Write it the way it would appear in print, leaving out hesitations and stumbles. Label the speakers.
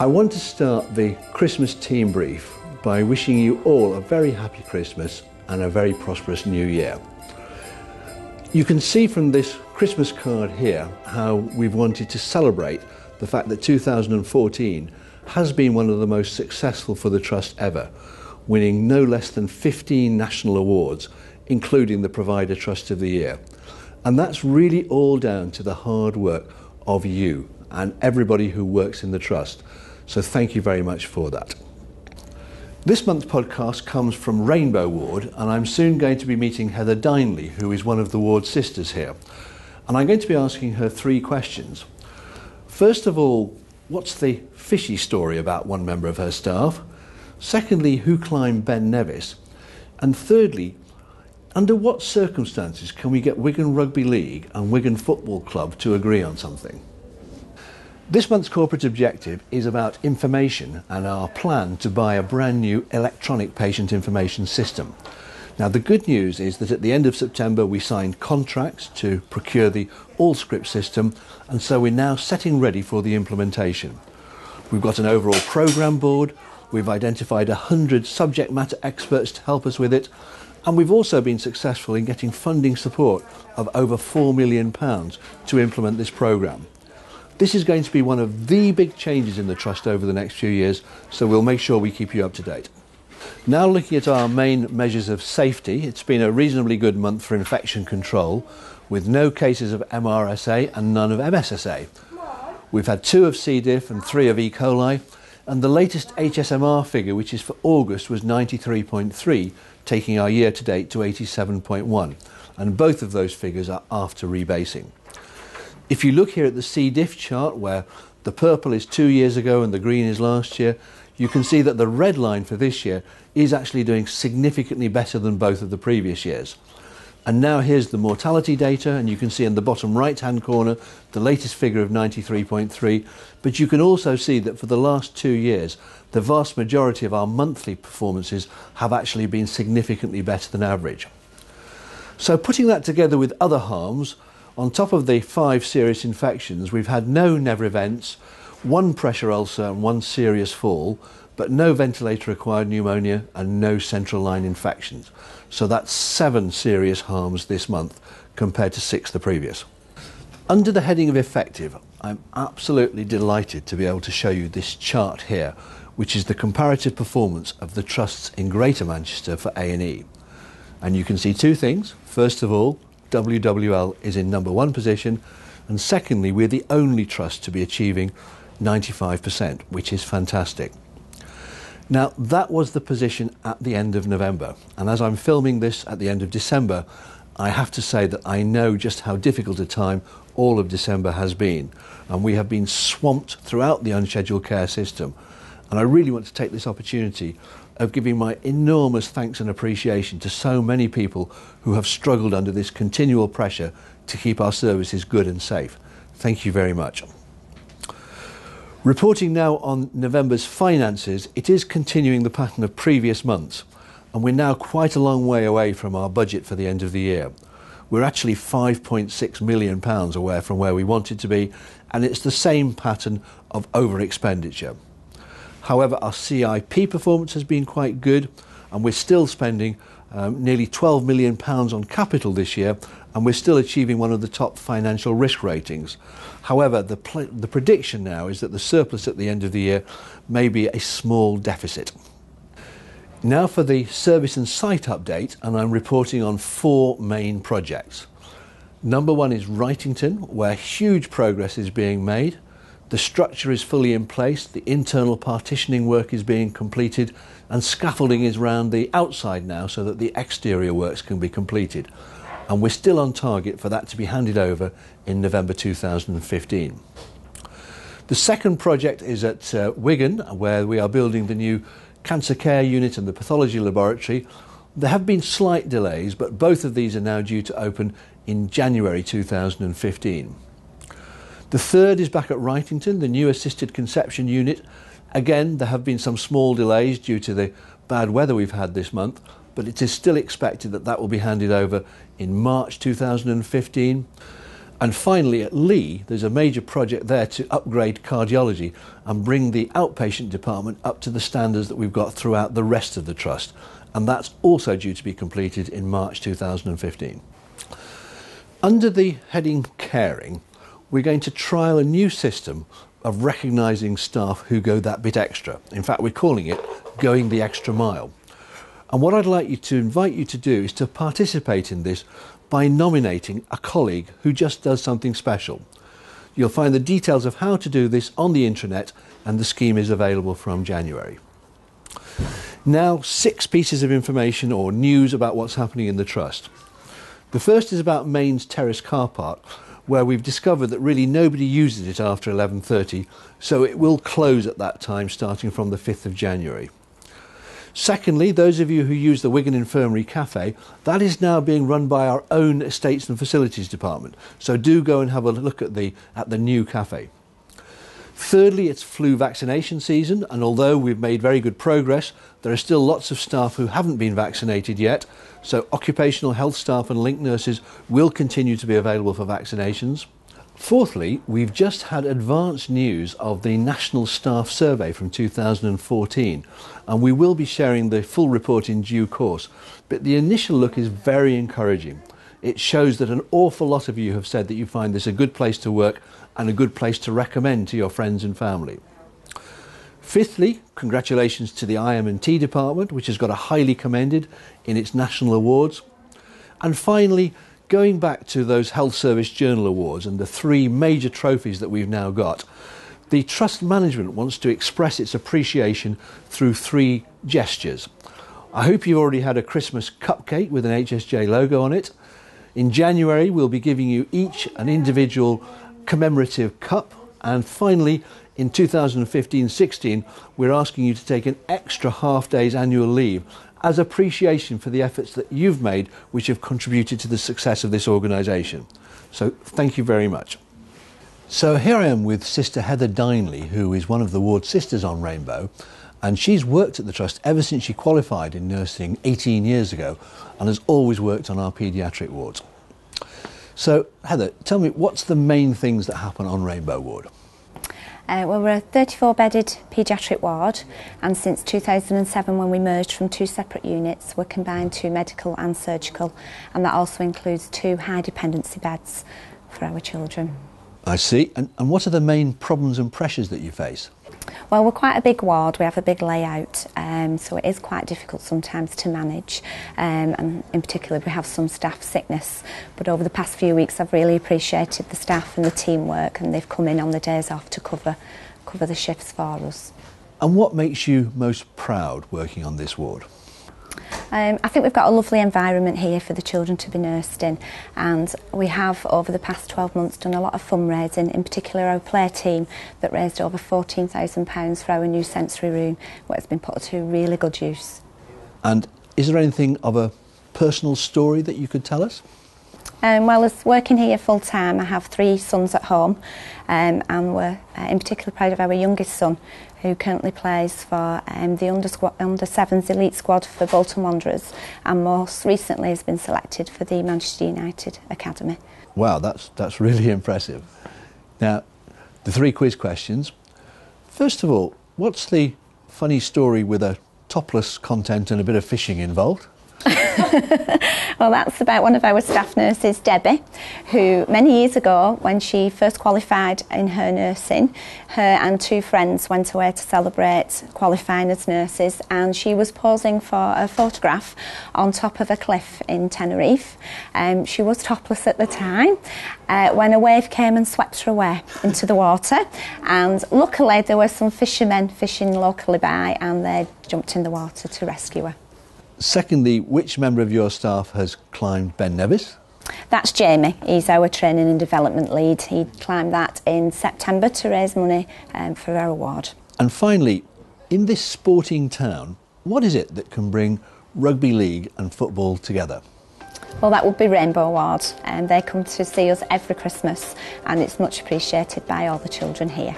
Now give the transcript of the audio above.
Speaker 1: I want to start the Christmas team brief by wishing you all a very happy Christmas and a very prosperous new year. You can see from this Christmas card here how we've wanted to celebrate the fact that 2014 has been one of the most successful for the Trust ever, winning no less than 15 national awards, including the Provider Trust of the Year. And that's really all down to the hard work of you and everybody who works in the Trust. So thank you very much for that. This month's podcast comes from Rainbow Ward, and I'm soon going to be meeting Heather Dineley, who is one of the Ward sisters here. And I'm going to be asking her 3 questions. First of all, what's the fishy story about one member of her staff? Secondly, who climbed Ben Nevis? And thirdly, under what circumstances can we get Wigan Rugby League and Wigan Football Club to agree on something? This month's corporate objective is about information and our plan to buy a brand new electronic patient information system. Now, the good news is that at the end of September we signed contracts to procure the Allscript system, and so we're now setting ready for the implementation. We've got an overall programme board, we've identified 100 subject matter experts to help us with it, and we've also been successful in getting funding support of over £4 million to implement this programme. This is going to be one of the big changes in the Trust over the next few years, so we'll make sure we keep you up to date. Now, looking at our main measures of safety, it's been a reasonably good month for infection control, with no cases of MRSA and none of MSSA. We've had 2 of C. diff and 3 of E. coli, and the latest HSMR figure, which is for August, was 93.3, taking our year to date to 87.1, and both of those figures are after rebasing. If you look here at the C. diff chart, where the purple is 2 years ago and the green is last year, you can see that the red line for this year is actually doing significantly better than both of the previous years. And now here's the mortality data, and you can see in the bottom right-hand corner the latest figure of 93.3, but you can also see that for the last 2 years, the vast majority of our monthly performances have actually been significantly better than average. So putting that together with other harms, on top of the 5 serious infections, we've had no never events, 1 pressure ulcer and 1 serious fall, but no ventilator-acquired pneumonia and no central line infections. So that's 7 serious harms this month compared to 6 the previous. Under the heading of effective, I'm absolutely delighted to be able to show you this chart here, which is the comparative performance of the trusts in Greater Manchester for A&E. And you can see 2 things. First of all, WWL is in number 1 position, and secondly, we're the only trust to be achieving 95%, which is fantastic. Now, that was the position at the end of November, and as I'm filming this at the end of December, I have to say that I know just how difficult a time all of December has been, and we have been swamped throughout the unscheduled care system. And I really want to take this opportunity of giving my enormous thanks and appreciation to so many people who have struggled under this continual pressure to keep our services good and safe. Thank you very much. Reporting now on November's finances, it is continuing the pattern of previous months, and we're now quite a long way away from our budget for the end of the year. We're actually £5.6 million away from where we wanted to be, and it's the same pattern of over-expenditure. However, our CIP performance has been quite good, and we're still spending nearly £12 million on capital this year, and we're still achieving one of the top financial risk ratings. However, the prediction now is that the surplus at the end of the year may be a small deficit. Now for the service and site update, and I'm reporting on 4 main projects. Number 1 is Wrightington, where huge progress is being made. The structure is fully in place, the internal partitioning work is being completed, and scaffolding is round the outside now so that the exterior works can be completed. And we're still on target for that to be handed over in November 2015. The second project is at Wigan, where we are building the new cancer care unit and the pathology laboratory. There have been slight delays, but both of these are now due to open in January 2015. The third is back at Wrightington, the new assisted conception unit. Again, there have been some small delays due to the bad weather we've had this month, but it is still expected that that will be handed over in March 2015. And finally, at Leigh, there's a major project there to upgrade cardiology and bring the outpatient department up to the standards that we've got throughout the rest of the trust. And that's also due to be completed in March 2015. Under the heading Caring, we're going to trial a new system of recognising staff who go that bit extra. In fact, we're calling it Going the Extra Mile. And what I'd like to invite you to do is to participate in this by nominating a colleague who just does something special. You'll find the details of how to do this on the intranet, and the scheme is available from January. Now, 6 pieces of information or news about what's happening in the trust. The first is about Main's Terrace car park, where we've discovered that really nobody uses it after 11:30, so it will close at that time starting from the 5th of January. Secondly, those of you who use the Wigan Infirmary Cafe, that is now being run by our own Estates and Facilities Department, so do go and have a look at the new cafe. Thirdly, it's flu vaccination season, and although we've made very good progress, there are still lots of staff who haven't been vaccinated yet, so occupational health staff and link nurses will continue to be available for vaccinations. Fourthly, we've just had advance news of the National Staff Survey from 2014, and we will be sharing the full report in due course, but the initial look is very encouraging. It shows that an awful lot of you have said that you find this a good place to work and a good place to recommend to your friends and family. Fifthly, congratulations to the IM&T department, which has got a highly commended in its national awards. And finally, going back to those Health Service Journal Awards and the 3 major trophies that we've now got, the Trust Management wants to express its appreciation through 3 gestures. I hope you've already had a Christmas cupcake with an HSJ logo on it. In January, we'll be giving you each an individual commemorative cup. And finally, in 2015-16, we're asking you to take an extra half-day's annual leave as appreciation for the efforts that you've made, which have contributed to the success of this organisation. So thank you very much. So here I am with Sister Heather Dineley, who is one of the ward sisters on Rainbow, and she's worked at the Trust ever since she qualified in nursing 18 years ago and has always worked on our paediatric wards. So Heather, tell me, what's the main things that happen on Rainbow Ward?
Speaker 2: Well, we're a 34-bedded paediatric ward, and since 2007, when we merged from 2 separate units, we're combined to medical and surgical, and that also includes 2 high dependency beds for our children.
Speaker 1: I see. And what are the main problems and pressures that you face?
Speaker 2: Well, we're quite a big ward, we have a big layout, so it is quite difficult sometimes to manage, and in particular we have some staff sickness, but over the past few weeks I've really appreciated the staff and the teamwork, and they've come in on the days off to cover the shifts for us.
Speaker 1: And what makes you most proud working on this ward?
Speaker 2: I think we've got a lovely environment here for the children to be nursed in, and we have over the past 12 months done a lot of fundraising, in particular our play team that raised over £14,000 for our new sensory room, where it's been put to really good use. And
Speaker 1: is there anything of a personal story that you could tell us?
Speaker 2: Well, as working here full time, I have 3 sons at home, and we're in particular proud of our youngest son, who currently plays for the under 7s elite squad for Bolton Wanderers, and most recently has been selected for the Manchester United Academy.
Speaker 1: Wow, that's really impressive. Now, the 3 quiz questions. First of all, what's the funny story with a topless content and a bit of fishing involved?
Speaker 2: Well, that's about one of our staff nurses, Debbie, who many years ago, when she first qualified in her nursing, her and 2 friends went away to celebrate qualifying as nurses, and she was posing for a photograph on top of a cliff in Tenerife. She was topless at the time when a wave came and swept her away into the water, and luckily there were some fishermen fishing locally by, and they jumped in the water to rescue her.
Speaker 1: Secondly, which member of your staff has climbed Ben Nevis?
Speaker 2: That's Jamie. He's our training and development lead. He climbed that in September to raise money for our award. And
Speaker 1: finally, in this sporting town, what is it that can bring rugby league and football together?
Speaker 2: Well, that would be Rainbow Ward, and they come to see us every Christmas, and it's much appreciated by all the children here.